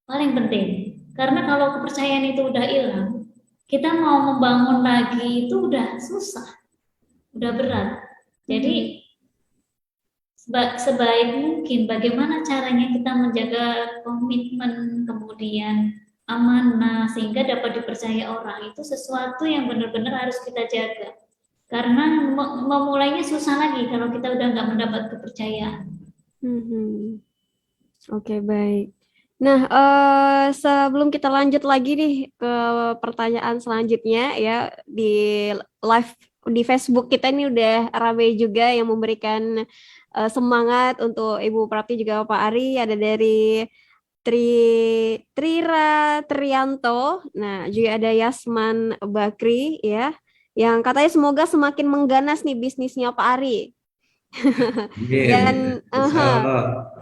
paling penting. Karena kalau kepercayaan itu udah hilang, kita mau membangun lagi itu udah susah, udah berat. Jadi sebaik mungkin bagaimana caranya kita menjaga komitmen, kemudian amanah, sehingga dapat dipercaya orang, itu sesuatu yang benar-benar harus kita jaga. Karena memulainya susah lagi kalau kita udah nggak mendapat kepercayaan. Oke, baik. Nah, sebelum kita lanjut lagi nih ke pertanyaan selanjutnya ya, di live di Facebook kita ini udah ramai juga yang memberikan semangat untuk Ibu Prapti juga Pak Ari. Ada dari Trira Trianto, nah juga ada Yasman Bakri ya, yang katanya semoga semakin mengganas nih bisnisnya Pak Ari. Dan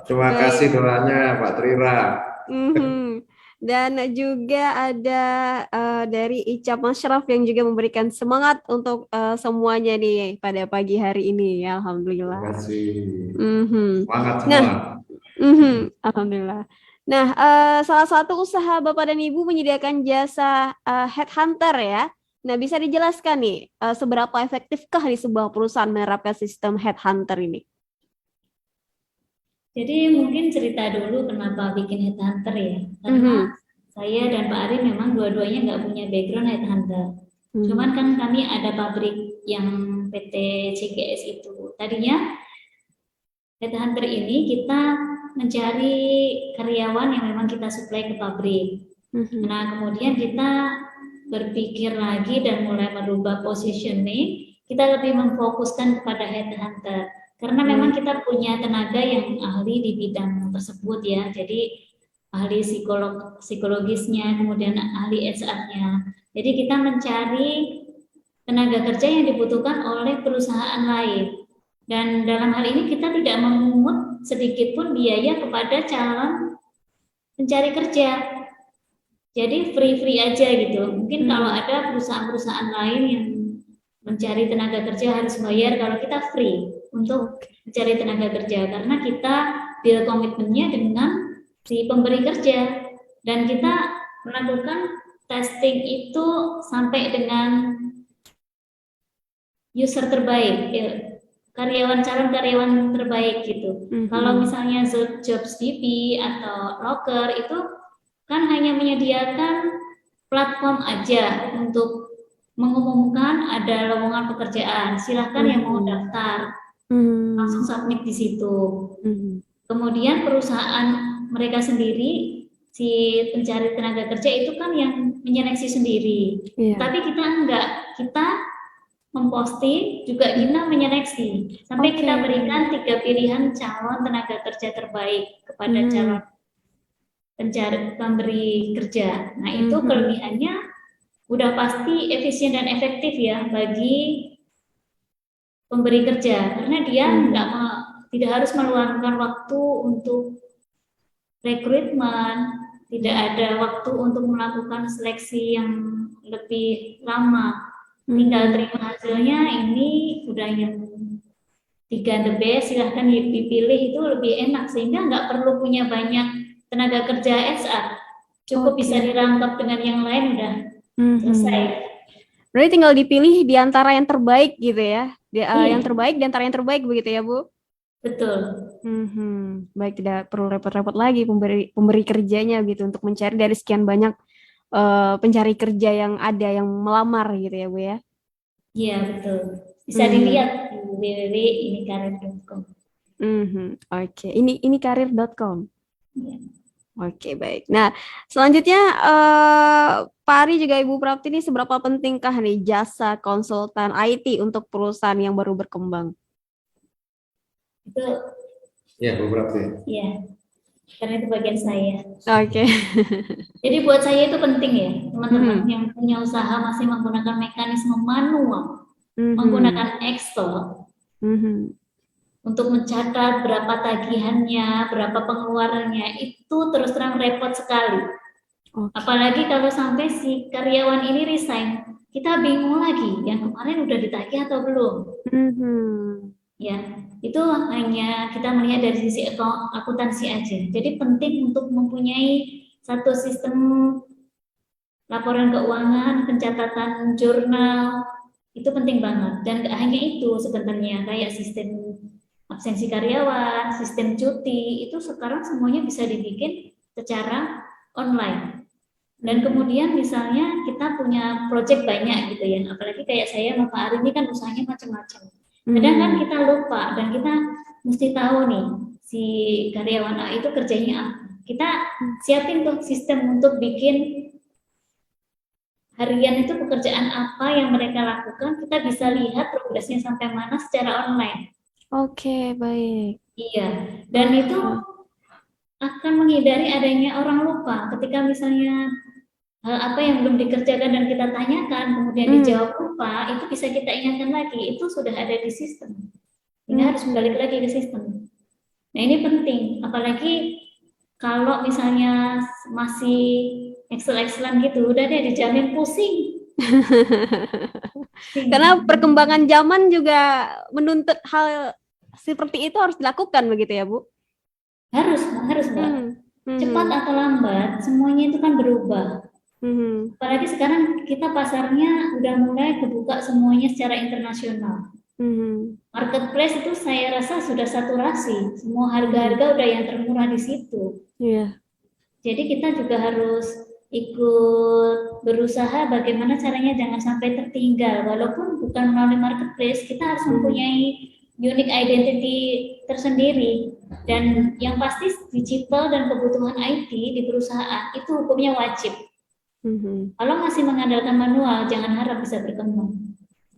terima kasih doanya Pak Trira. Dan juga ada dari Icap Masyraf yang juga memberikan semangat untuk semuanya nih pada pagi hari ini ya, alhamdulillah. Terima kasih. Semangat semua. Alhamdulillah. Nah, salah satu usaha Bapak dan Ibu menyediakan jasa headhunter ya. Nah, bisa dijelaskan nih seberapa efektifkah di sebuah perusahaan menerapkan sistem headhunter ini? Jadi mungkin cerita dulu kenapa bikin headhunter ya. Karena saya dan Pak Ari memang dua-duanya nggak punya background headhunter. Cuman kan kami ada pabrik yang PT CGS itu. Tadinya headhunter ini kita mencari karyawan yang memang kita supply ke pabrik. Nah, kemudian kita berpikir lagi dan mulai merubah positioning, kita lebih memfokuskan kepada headhunter. Karena memang kita punya tenaga yang ahli di bidang tersebut ya, jadi ahli psikologisnya, kemudian ahli HR-nya. Jadi kita mencari tenaga kerja yang dibutuhkan oleh perusahaan lain. Dan dalam hal ini kita tidak memungut sedikit pun biaya kepada calon pencari kerja. Jadi free aja gitu. Mungkin kalau ada perusahaan-perusahaan lain yang mencari tenaga kerja harus bayar, kalau kita free untuk mencari tenaga kerja, karena kita deal komitmennya dengan si pemberi kerja, dan kita melakukan testing itu sampai dengan user terbaik, calon karyawan terbaik gitu. Kalau misalnya JobsDB atau Loker itu kan hanya menyediakan platform aja untuk mengumumkan ada lowongan pekerjaan, silahkan yang mau daftar. Langsung submit di situ. Kemudian perusahaan mereka sendiri, si pencari tenaga kerja itu kan yang menyeleksi sendiri. Tapi kita enggak, kita memposting juga kita menyeleksi. Sampai kita berikan 3 pilihan calon tenaga kerja terbaik kepada calon pemberi kerja. Nah, itu kelebihannya udah pasti efisien dan efektif ya bagi pemberi kerja, karena dia tidak harus meluangkan waktu untuk rekrutmen, tidak ada waktu untuk melakukan seleksi yang lebih lama. Tinggal terima hasilnya, ini udah yang tiga the best, silahkan dipilih, itu lebih enak sehingga nggak perlu punya banyak tenaga kerja HR, cukup Oke. bisa dirangkap dengan yang lain udah Mhm. selesai. Berarti tinggal dipilih di antara yang terbaik gitu ya. Iya, Yang terbaik di antara yang terbaik begitu ya, Bu? betul. Baik, tidak perlu repot-repot lagi pemberi kerjanya gitu untuk mencari dari sekian banyak pencari kerja yang ada yang melamar gitu ya, Bu ya. Iya, betul. Bisa Mhm. dilihat di www.inikarir.com. Oke, ini karir.com. Iya. Oke, baik. Nah, selanjutnya Pak Ari juga Ibu Prapti ini seberapa pentingkah nih jasa konsultan IT untuk perusahaan yang baru berkembang? Itu Ya, beberapa. ya, karena itu bagian saya. Oke. Jadi buat saya itu penting ya, teman-teman Mhm. yang punya usaha masih menggunakan mekanisme manual, Mhm. menggunakan Excel Mhm. untuk mencatat berapa tagihannya, berapa pengeluarannya, itu terus terang repot sekali. Oke. Apalagi kalau sampai si karyawan ini resign, kita bingung lagi, yang kemarin udah ditagih atau belum. Mhm. Ya, itu hanya kita melihat dari sisi akuntansi aja. Jadi penting untuk mempunyai satu sistem laporan keuangan, pencatatan jurnal, itu penting banget. Dan gak hanya itu sebenarnya, kayak sistem absensi karyawan, sistem cuti, itu sekarang semuanya bisa dibikin secara online. Dan kemudian misalnya kita punya project banyak gitu ya, apalagi kayak saya sama Pak Ari ini kan usahanya macam-macam. Kadang kan kita lupa dan kita mesti tahu nih si karyawan A itu kerjanya apa. Kita siapin tuh sistem untuk bikin harian itu pekerjaan apa yang mereka lakukan, kita bisa lihat progresnya sampai mana secara online. Oke, baik. Iya, dan itu akan menghindari adanya orang lupa ketika misalnya hal apa yang belum dikerjakan dan kita tanyakan kemudian dijawab lupa, itu bisa kita ingatkan lagi, itu sudah ada di sistem. Ini harus balik lagi ke sistem. Nah, ini penting, apalagi kalau misalnya masih Excel-Excelan gitu, udah deh dijamin pusing. Karena perkembangan zaman juga menuntut hal seperti itu harus dilakukan begitu ya, Bu? Harus Mbak. Cepat atau lambat, semuanya itu kan berubah. Apalagi sekarang kita pasarnya udah mulai kebuka semuanya secara internasional. Marketplace itu saya rasa sudah saturasi, semua harga-harga udah yang termurah di situ. Iya. Jadi kita juga harus ikut berusaha bagaimana caranya jangan sampai tertinggal. Walaupun bukan melalui marketplace, kita harus mempunyai unique identity tersendiri. Dan yang pasti digital dan kebutuhan IT di perusahaan itu hukumnya wajib. Kalau masih mengandalkan manual, jangan harap bisa berkembang.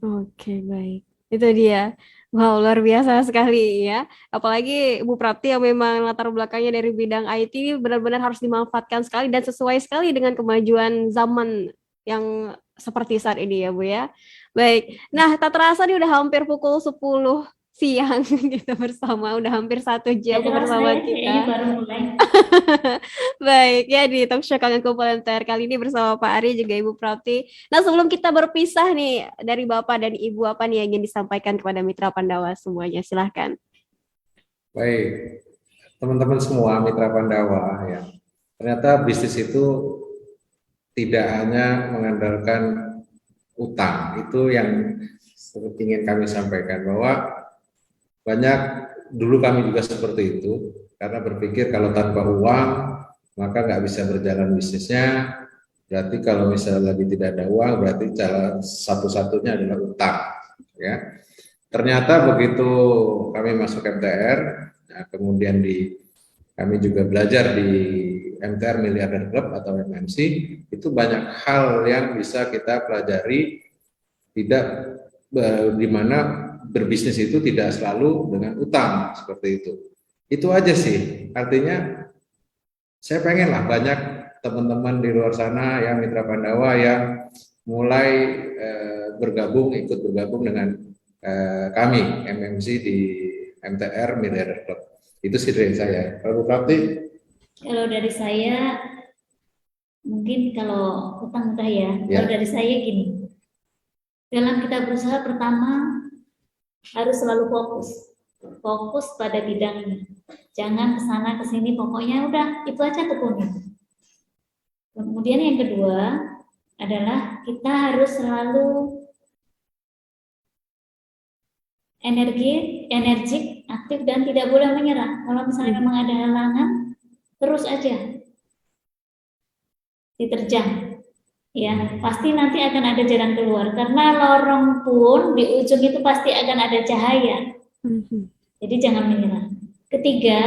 Oke, baik. Itu dia. Wow, luar biasa sekali ya. Apalagi Bu Prapti yang memang latar belakangnya dari bidang IT benar-benar harus dimanfaatkan sekali dan sesuai sekali dengan kemajuan zaman yang seperti saat ini ya, Bu ya. Baik. Nah, tak terasa nih udah hampir pukul 10 siang kita bersama, udah hampir 1 jam bersama Kayaknya kita. baru mulai. Baik, ya di Talk Show Kangen Kumpul MTR kali ini bersama Pak Ari juga Ibu Prapti. Nah, sebelum kita berpisah nih dari Bapak dan Ibu, apa nih yang ingin disampaikan kepada Mitra Pandawa semuanya? Silahkan. Baik, teman-teman semua Mitra Pandawa ya. Ternyata bisnis itu tidak hanya mengandalkan utang. Itu yang ingin kami sampaikan bahwa banyak dulu kami juga seperti itu karena berpikir kalau tanpa uang maka nggak bisa berjalan bisnisnya. Berarti kalau misalnya lagi tidak ada uang berarti cara satu-satunya adalah utang. Ya, ternyata begitu kami masuk MTR, nah, kemudian kami juga belajar di MTR Miliarder Club atau MMC, itu banyak hal yang bisa kita pelajari, tidak di mana berbisnis itu tidak selalu dengan utang seperti itu. Itu aja sih. Artinya saya pengen lah banyak teman-teman di luar sana yang Mitra Pandawa yang mulai ikut bergabung dengan kami MMC di MTR Miliarder Club. Itu sih dari saya. Kalau Bu Prapti? Kalau dari saya, mungkin kalau utang udah ya. Kalau dari saya gini, dalam kita berusaha pertama harus selalu fokus. fokus pada bidangnya. Jangan kesana kesini, pokoknya udah itu aja tekuni. Kemudian yang kedua adalah kita harus selalu energik, aktif dan tidak boleh menyerah. Kalau misalnya memang ada halangan, terus aja diterjang. Ya, pasti nanti akan ada jalan keluar karena lorong pun di ujung itu pasti akan ada cahaya. Jadi jangan menyerah. Ketiga,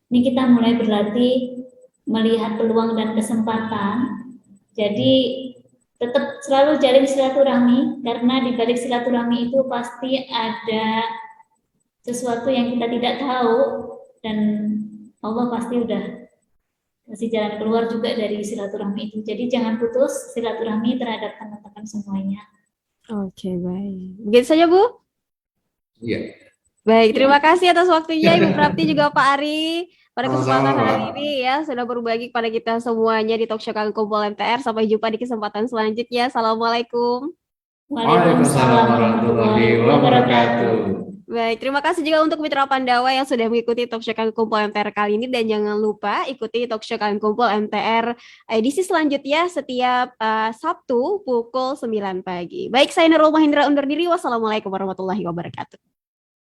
ini kita mulai berlatih melihat peluang dan kesempatan. Jadi tetap selalu jalin silaturahmi karena di balik silaturahmi itu pasti ada sesuatu yang kita tidak tahu dan Allah pasti udah kasih jalan keluar juga dari silaturahmi itu. Jadi jangan putus silaturahmi terhadap teman-teman semuanya. Oke, baik. Begitu saja, Bu? Iya. Baik, terima kasih atas waktunya Ibu Prapti juga Pak Ari pada kesempatan Sama-sama, hari Pak. ini ya sudah berbagi kepada kita semuanya di Talkshow Kang Kumpul MTR. Sampai jumpa di kesempatan selanjutnya. Assalamualaikum. Waalaikumsalam warahmatullahi wabarakatuh. Baik, terima kasih juga untuk Mitra Pandawa yang sudah mengikuti Talkshow Kang Kumpul MTR kali ini dan jangan lupa ikuti Talkshow Kang Kumpul MTR edisi selanjutnya setiap Sabtu pukul 9 pagi. Baik, saya Nurul Mahindra undur diri. Wassalamualaikum warahmatullahi wabarakatuh.